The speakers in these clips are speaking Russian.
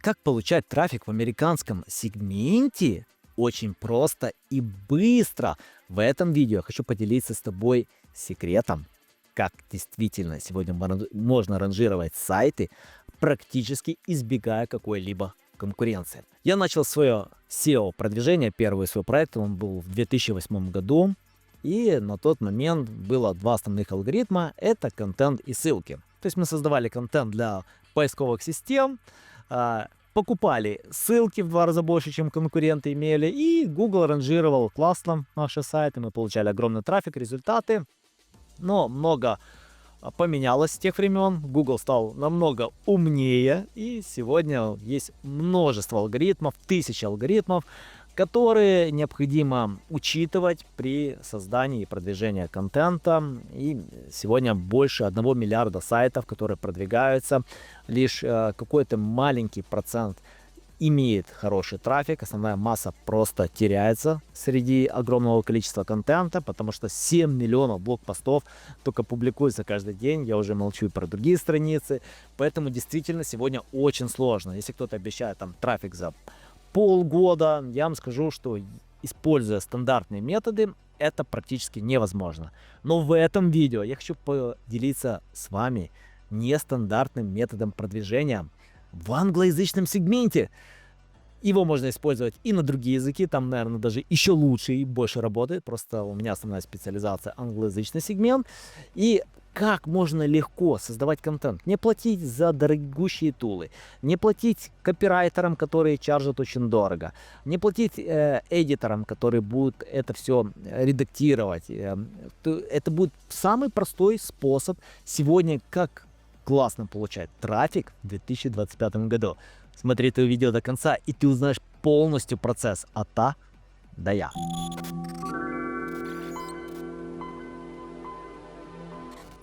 Как получать трафик в американском сегменте очень просто и быстро. В этом видео я хочу поделиться с тобой секретом, как действительно сегодня можно ранжировать сайты, практически избегая какой-либо конкуренции. Я начал свое SEO-продвижение, первый свой проект, он был в 2008 году. И на тот момент было два основных алгоритма – это контент и ссылки. То есть мы создавали контент для поисковых систем, покупали ссылки в 2 раза больше, чем конкуренты имели, и Google ранжировал классно наши сайты, мы получали огромный трафик, результаты. Но много поменялось с тех времен, Google стал намного умнее, и сегодня есть множество алгоритмов, тысячи алгоритмов, которые необходимо учитывать при создании и продвижении контента. И сегодня больше 1 миллиарда сайтов, которые продвигаются. Лишь какой-то маленький процент имеет хороший трафик, основная масса просто теряется среди огромного количества контента, потому что 7 миллионов блогпостов только публикуется каждый день, я уже молчу и про другие страницы, поэтому действительно сегодня очень сложно. Если кто-то обещает там трафик за полгода, я вам скажу, что используя стандартные методы, это практически невозможно. Но в этом видео я хочу поделиться с вами нестандартным методом продвижения в англоязычном сегменте. Его можно использовать и на другие языки, там, наверное, даже еще лучше и больше работает. Просто у меня основная специализация англоязычный сегмент. И как можно легко создавать контент, не платить за дорогущие тулы, не платить копирайтерам, которые чаржат очень дорого, не платить эдиторам, которые будут это все редактировать. Это будет самый простой способ сегодня, как классно получать трафик в 2025 году. Смотри это видео до конца, и ты узнаешь полностью процесс от А до Я.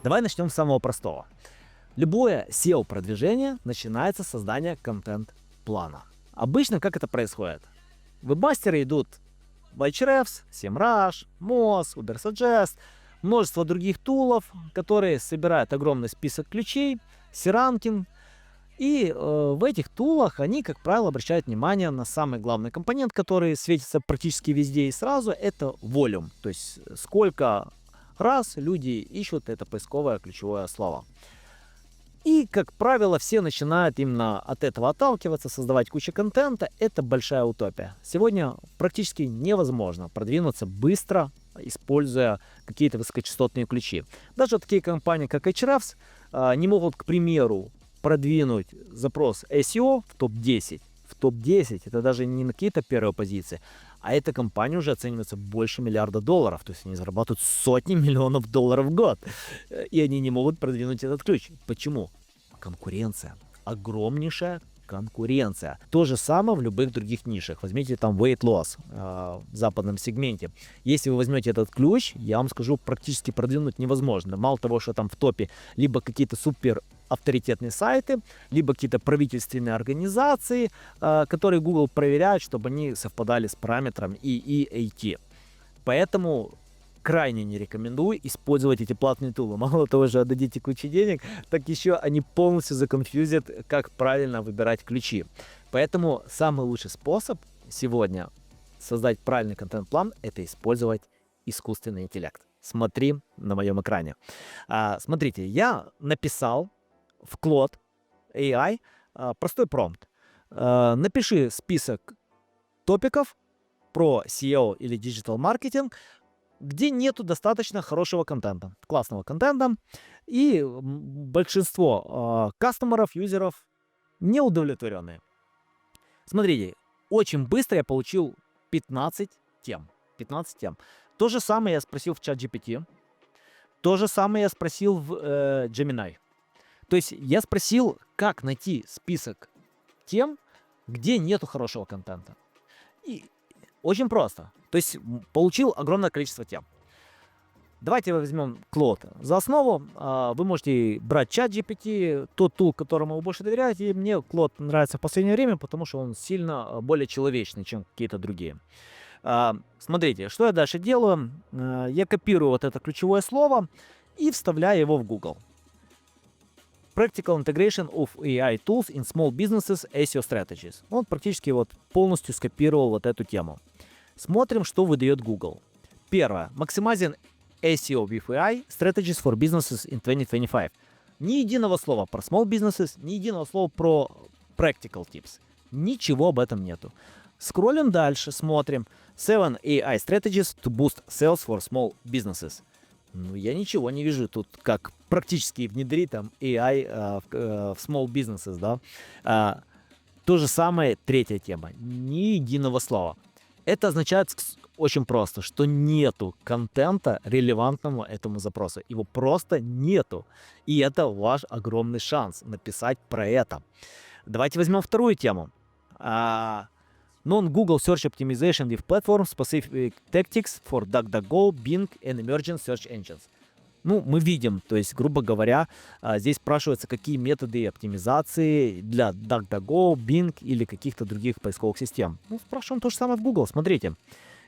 Давай начнем с самого простого. Любое SEO-продвижение начинается с создания контент-плана. Обычно как это происходит? Вебмастеры идут в Ahrefs, SEMrush, Moz, Ubersuggest, множество других тулов, которые собирают огромный список ключей, C-ранкинг. И в этих тулах они, как правило, обращают внимание на самый главный компонент, который светится практически везде и сразу, это volume. То есть сколько раз люди ищут это поисковое ключевое слово. И, как правило, все начинают именно от этого отталкиваться, создавать кучу контента. Это большая утопия. Сегодня практически невозможно продвинуться быстро, используя какие-то высокочастотные ключи. Даже такие компании, как Ahrefs, не могут, к примеру, продвинуть запрос SEO в топ-10. В топ-10 это даже не на какие-то первые позиции, а эта компания уже оценивается больше $1 миллиарда. То есть они зарабатывают сотни миллионов долларов в год. И они не могут продвинуть этот ключ. Почему? Конкуренция. Огромнейшая конкуренция. То же самое в любых других нишах. Возьмите там weight loss в западном сегменте. Если вы возьмете этот ключ, я вам скажу, практически продвинуть невозможно. Мало того, что там в топе либо какие-то супер авторитетные сайты, либо какие-то правительственные организации, которые Google проверяет, чтобы они совпадали с параметром EEAT. Поэтому крайне не рекомендую использовать эти платные тулы. Мало того, что отдадите кучу денег, так еще они полностью законфьюзят, как правильно выбирать ключи. Поэтому самый лучший способ сегодня создать правильный контент-план – это использовать искусственный интеллект. Смотри на моем экране. Смотрите, я написал в Claude AI простой промпт. Напиши список топиков про SEO или диджитал маркетинг, где нету достаточно хорошего контента, классного контента, и большинство кастомеров, юзеров не удовлетворенные. Смотрите, очень быстро я получил 15 тем. 15 тем. То же самое я спросил в ChatGPT, то же самое я спросил в Gemini. То есть я спросил, как найти список тем, где нету хорошего контента. И очень просто. То есть получил огромное количество тем. Давайте возьмем Claude за основу. Вы можете брать ChatGPT, тот тул, которому вы больше доверяете. И мне Claude нравится в последнее время, потому что он сильно более человечный, чем какие-то другие. Смотрите, что я дальше делаю. Я копирую вот это ключевое слово и вставляю его в Google. Practical integration of AI tools in small businesses SEO strategies. Он практически вот полностью скопировал вот эту тему. Смотрим, что выдает Google. Первое. Maximizing SEO with AI strategies for businesses in 2025. Ни единого слова про small businesses, ни единого слова про practical tips. Ничего об этом нету. Скроллим дальше, смотрим. 7 AI strategies to boost sales for small businesses. Ну, я ничего не вижу тут, как практически внедрить там AI в small businesses, да. То же самое, третья тема. Ни единого слова. Это означает очень просто, что нету контента релевантного этому запросу. Его просто нету. И это ваш огромный шанс написать про это. Давайте возьмем вторую тему. Non-Google Search Optimization with Platform-Specific Tactics for DuckDuckGo, Bing and Emerging Search Engines. Ну, мы видим, то есть, грубо говоря, здесь спрашивается, какие методы оптимизации для DuckDuckGo, Bing или каких-то других поисковых систем. Ну, спрашиваем то же самое в Google. Смотрите,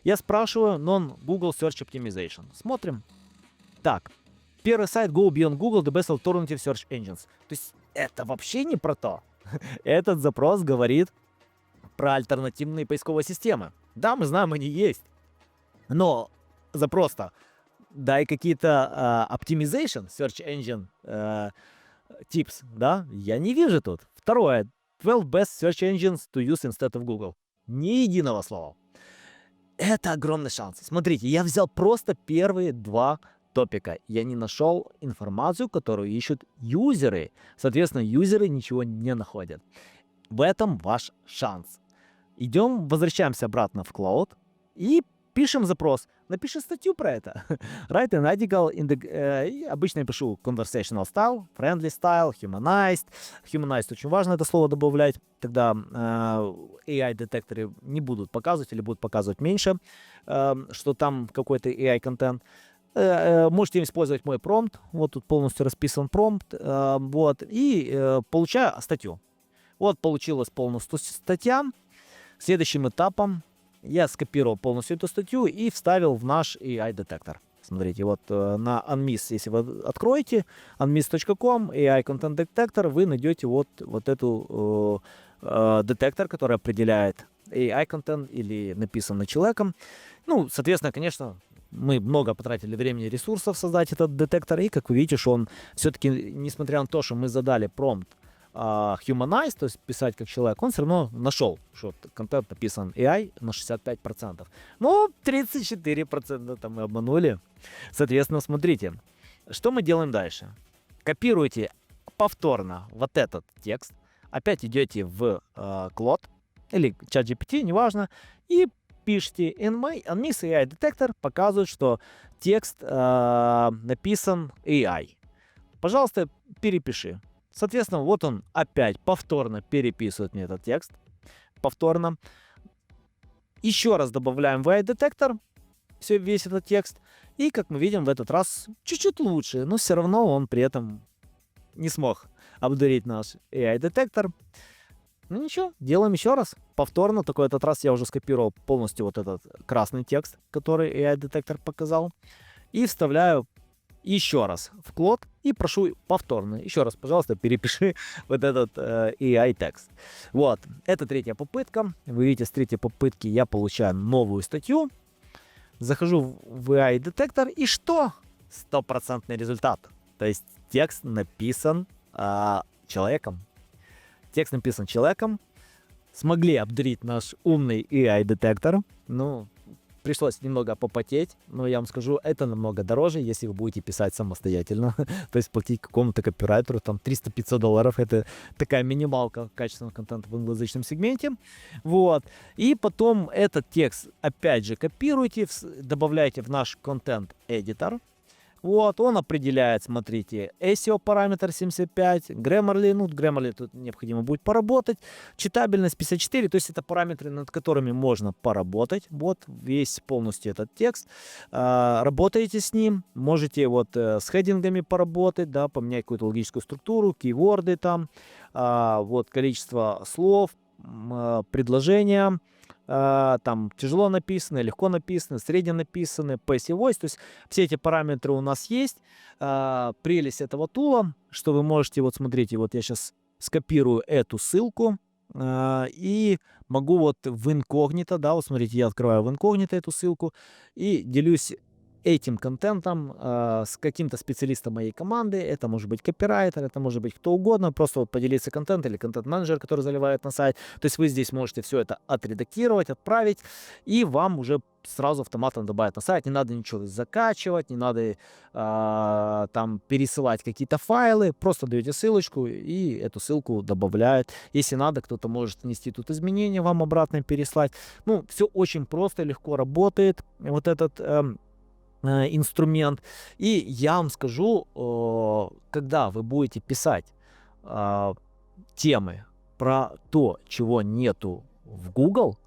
я спрашиваю Non-Google Search Optimization. Смотрим. Так, первый сайт Go Beyond Google, the best alternative search engines. То есть, это вообще не про то. Этот запрос говорит про альтернативные поисковые системы. Да, мы знаем, они есть. Но запрос-то дай какие-то optimization, search engine tips, да, я не вижу тут. Второе. 12 best search engines to use instead of Google. Ни единого слова. Это огромный шанс. Смотрите, я взял просто первые два топика. Я не нашел информацию, которую ищут юзеры. Соответственно, юзеры ничего не находят. В этом ваш шанс. Идем, возвращаемся обратно в Cloud и пишем запрос. Напиши статью про это. Write an article in the... обычно я пишу conversational style, friendly style, humanized. Humanized очень важно это слово добавлять. Тогда AI-детекторы не будут показывать или будут показывать меньше, что там какой-то AI-контент. Можете использовать мой промпт. Вот тут полностью расписан промпт. Вот. И получаю статью. Вот получилась полностью статья. Следующим этапом я скопировал полностью эту статью и вставил в наш AI-детектор. Смотрите, вот на Unmiss, если вы откроете, unmiss.com, AI Content Detector, вы найдете вот эту детектор, который определяет AI-контент или написанный человеком. Ну, соответственно, конечно, мы много потратили времени и ресурсов создать этот детектор, и, как вы видите, что он все-таки, несмотря на то, что мы задали промпт, humanize, то есть писать как человек, он все равно нашел, что контент написан AI на 65%. Но 34% там мы обманули. Соответственно, смотрите, что мы делаем дальше. Копируете повторно вот этот текст, опять идете в Claude или ChatGPT, неважно, и пишите Unmiss AI детектор показывает, что текст написан AI. Пожалуйста, перепиши. Соответственно, вот он опять повторно переписывает мне этот текст. Повторно. Еще раз добавляем в AI-детектор весь этот текст. И, как мы видим, в этот раз чуть-чуть лучше. Но все равно он при этом не смог обдурить наш AI-детектор. Ну ничего, делаем еще раз. Повторно, только в этот раз я уже скопировал полностью вот этот красный текст, который AI-детектор показал. И вставляю еще раз в Claude и прошу повторно. Еще раз, пожалуйста, перепиши вот этот AI-текст. Вот, это третья попытка. Вы видите, с третьей попытки я получаю новую статью. Захожу в AI-детектор и что? 100% результат. То есть текст написан человеком. Текст написан человеком. Смогли обдурить наш умный AI-детектор. Ну, пришлось немного попотеть, но я вам скажу, это намного дороже, если вы будете писать самостоятельно. То есть платить какому-то копирайтеру, там $300-500, это такая минималка качественного контента в англоязычном сегменте. Вот. И потом этот текст опять же копируйте, добавляйте в наш контент-эдитор. Вот, он определяет, смотрите, SEO параметр 75, Grammarly, ну, Grammarly тут необходимо будет поработать, читабельность 54, то есть это параметры, над которыми можно поработать, вот, весь полностью этот текст, работаете с ним, можете вот с хеддингами поработать, да, поменять какую-то логическую структуру, кейворды там, вот, количество слов, предложения, там тяжело написаны, легко написаны, средне написаны, passive voice. То есть все эти параметры у нас есть. Прелесть этого тула, что вы можете, вот смотрите, вот я сейчас скопирую эту ссылку и могу вот в инкогнито, да, вот смотрите, я открываю в инкогнито эту ссылку и делюсь этим контентом с каким-то специалистом моей команды. Это может быть копирайтер, это может быть кто угодно. Просто вот поделиться контентом или контент-менеджер, который заливает на сайт. То есть вы здесь можете все это отредактировать, отправить, и вам уже сразу автоматом добавят на сайт. Не надо ничего закачивать, не надо там пересылать какие-то файлы. Просто даете ссылочку, и эту ссылку добавляют. Если надо, кто-то может внести тут изменения, вам обратно переслать. Ну, все очень просто, легко работает. Вот этот инструмент. И я вам скажу, когда вы будете писать темы про то, чего нету в Google,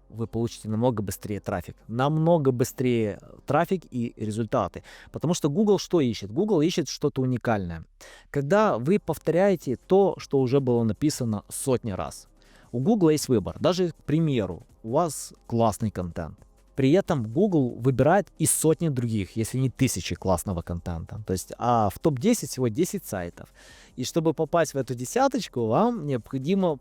вы получите намного быстрее трафик. Намного быстрее трафик и результаты. Потому что Google что ищет? Google ищет что-то уникальное. Когда вы повторяете то, что уже было написано сотни раз. У Google есть выбор. Даже, к примеру, у вас классный контент. При этом Google выбирает из сотни других, если не тысячи классного контента. То есть, в топ-10 всего 10 сайтов. И чтобы попасть в эту десяточку, вам необходимо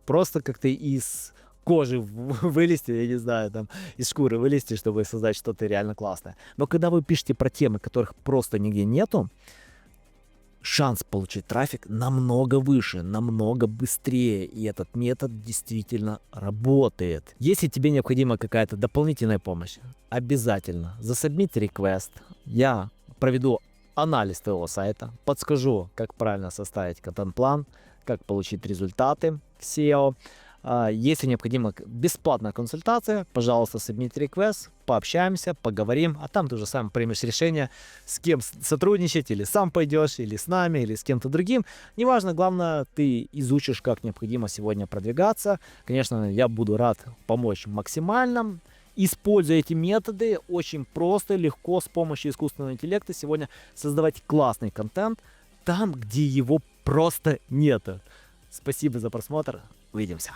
просто как-то из кожи вылезти, я не знаю, там, из шкуры вылезти, чтобы создать что-то реально классное. Но когда вы пишете про темы, которых просто нигде нету, шанс получить трафик намного выше, намного быстрее, и этот метод действительно работает. Если тебе необходима какая-то дополнительная помощь, обязательно засубмить request. Я проведу анализ твоего сайта, подскажу, как правильно составить контент-план, как получить результаты в SEO. Если необходима бесплатная консультация, пожалуйста, submit request, пообщаемся, поговорим, а там ты уже сам примешь решение, с кем сотрудничать, или сам пойдешь, или с нами, или с кем-то другим. Неважно, главное, ты изучишь, как необходимо сегодня продвигаться. Конечно, я буду рад помочь максимально. Используя эти методы, очень просто, легко, с помощью искусственного интеллекта сегодня создавать классный контент там, где его просто нет. Спасибо за просмотр. Увидимся.